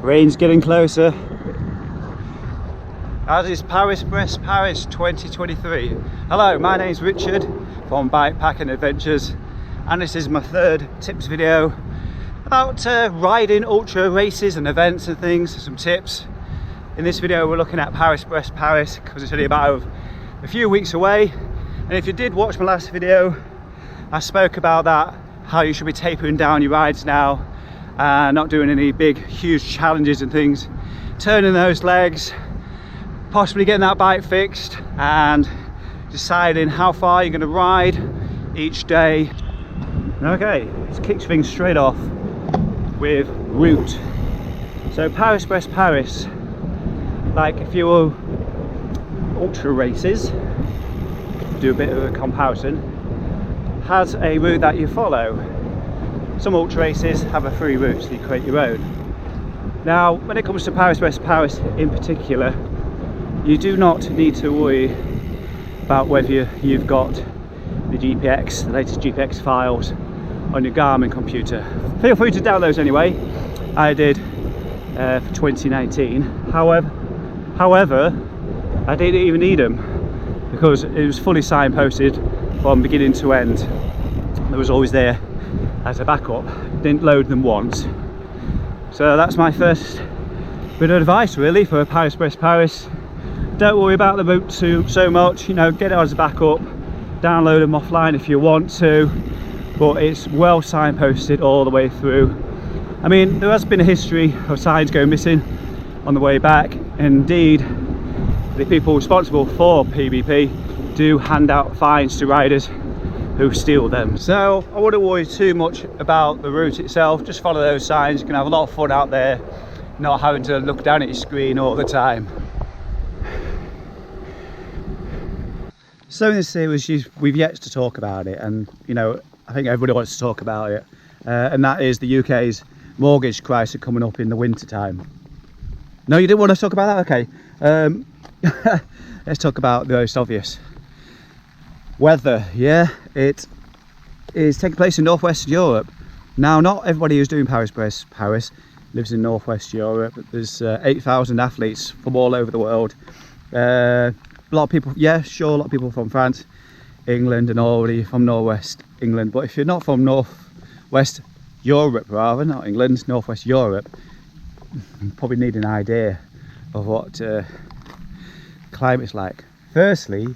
Rain's getting closer. As is Paris Brest Paris 2023. Hello, my name's Richard from Bikepacking Adventures, and this is my third tips video about riding ultra races and events and things, some tips. In this video we're looking at Paris Brest Paris because it's only about a few weeks away, and if you did watch my last video I spoke about that, how you should be tapering down your rides now and not doing any big huge challenges and things, turning those legs, possibly getting that bike fixed and deciding how far you're going to ride each day. Okay, let's kick things straight off with route. So Paris Brest Paris, like a few ultra races, do a bit of a comparison, has a route that you follow. Some ultra races have a free route, so you create your own. Now when it comes to Paris Brest Paris in particular, you do not need to worry about whether you've got the GPX, the latest GPX files on your Garmin computer. Feel free to download those anyway. I did for 2019. However, I didn't even need them because it was fully signposted from beginning to end. It was always there as a backup. Didn't load them once. So that's my first bit of advice really for Paris Brest Paris. Don't worry about the route so much, you know, get it as a backup, download them offline if you want to, but it's well signposted all the way through. I mean, there has been a history of signs going missing on the way back. Indeed, the people responsible for PBP do hand out fines to riders who steal them. So I wouldn't worry too much about the route itself, just follow those signs. You can have a lot of fun out there, not having to look down at your screen all the time. So in this series we've yet to talk about it, and you know, I think everybody wants to talk about it, and that is the UK's mortgage crisis coming up in the winter time. No, you didn't want to talk about that? Okay. Let's talk about the most obvious. Weather. Yeah, it is taking place in northwest Europe. Now not everybody who's doing Paris Brest Paris lives in northwest Europe. There's 8,000 athletes from all over the world. A lot of people, yeah, sure, a lot of people from France, England, and already from northwest England. But if you're not from northwest Europe, rather, not England, northwest Europe, you probably need an idea of what climate's like. Firstly,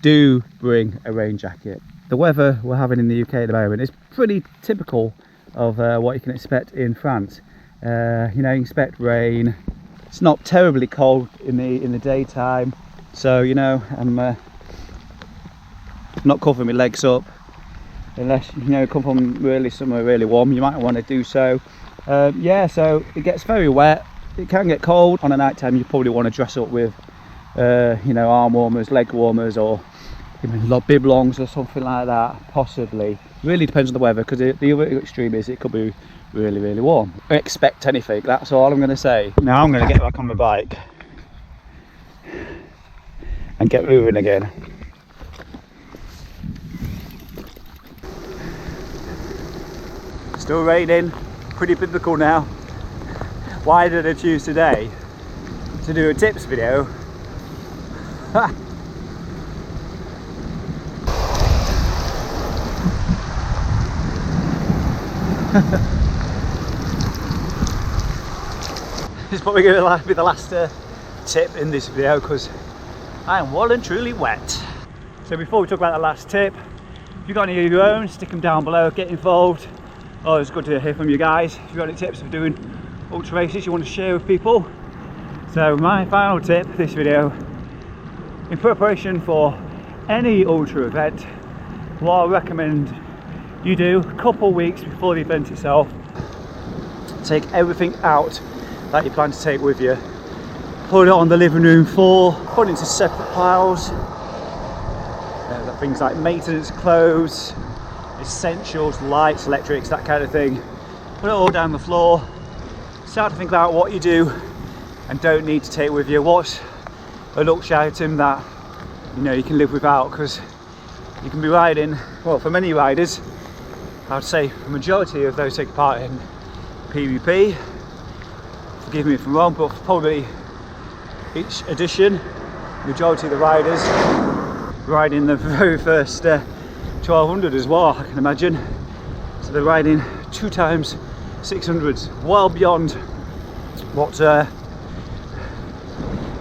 do bring a rain jacket. The weather we're having in the UK at the moment is pretty typical of what you can expect in France. You know, you can expect rain. It's not terribly cold in the daytime. So, you know, I'm not covering my legs up unless, you know, come from really somewhere really warm. You might want to do so. Yeah, so it gets very wet. It can get cold. On a night time you probably want to dress up with you know, arm warmers, leg warmers, or even bib longs or something like that, possibly. Really depends on the weather, because the other extreme is it could be really, really warm. Don't expect anything, that's all I'm going to say. Now I'm going to get back on my bike and get moving again. Still raining, pretty biblical now. Why did I choose today to do a tips video? This is probably going to be the last tip in this video because I am well and truly wet. So before we talk about the last tip, if you've got any of your own, stick them down below, get involved. Oh, it's good to hear from you guys. If you've got any tips of doing ultra races you want to share with people. So my final tip for this video, in preparation for any ultra event, what I recommend you do a couple of weeks before the event itself, take everything out that you plan to take with you, put it on the living room floor, put it into separate piles. Things like maintenance clothes, essentials, lights, electrics, that kind of thing. Put it all down the floor. Start to think about what you do and don't need to take with you. What's a luxury item that you know you can live without, because you can be riding, well, for many riders, I would say the majority of those taking part in PvP, forgive me if I'm wrong, but probably each edition, majority of the riders riding the very first 1200 as well, I can imagine. So they're riding 2 times 600s, well beyond what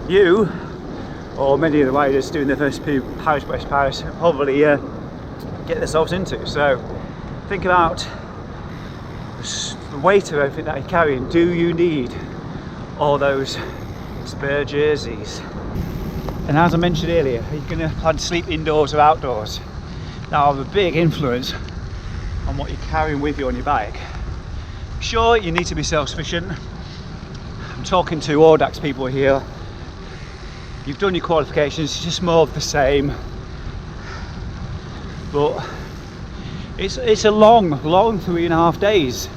you or many of the riders doing their first Paris Brest Paris probably get themselves into. So think about the weight of everything that you're carrying. Do you need all those spare jerseys? And as I mentioned earlier, are you going to plan to sleep indoors or outdoors? That'll have a big influence on what you're carrying with you on your bike. Sure, you need to be self-sufficient. I'm talking to audax people here. You've done your qualifications, it's just more of the same. But it's a long 3.5 days.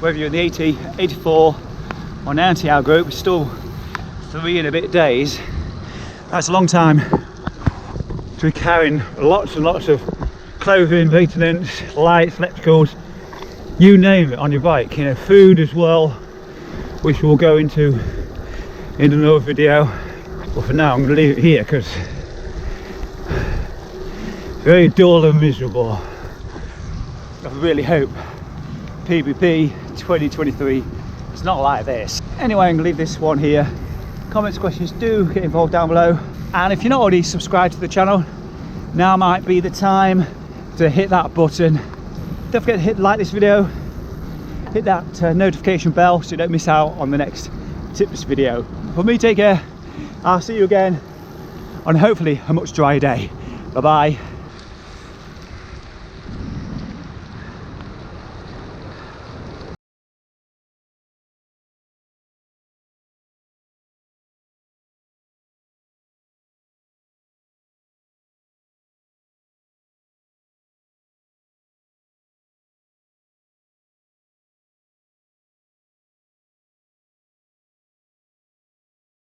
Whether you're in the 80, 84 or 90 hour group, it's still 3 and a bit days. That's a long time to be carrying lots and lots of clothing, maintenance, lights, electricals, you name it on your bike. You know, food as well, which we'll go into in another video. But for now I'm going to leave it here because it's very dull and miserable. I really hope PBP 2023 is not like this. Anyway, I'm going to leave this one here. Comments, questions, do get involved down below. And if you're not already subscribed to the channel, now might be the time to hit that button. Don't forget to hit like this video, hit that notification bell so you don't miss out on the next tips video. For me, take care. I'll see you again on hopefully a much drier day. Bye bye.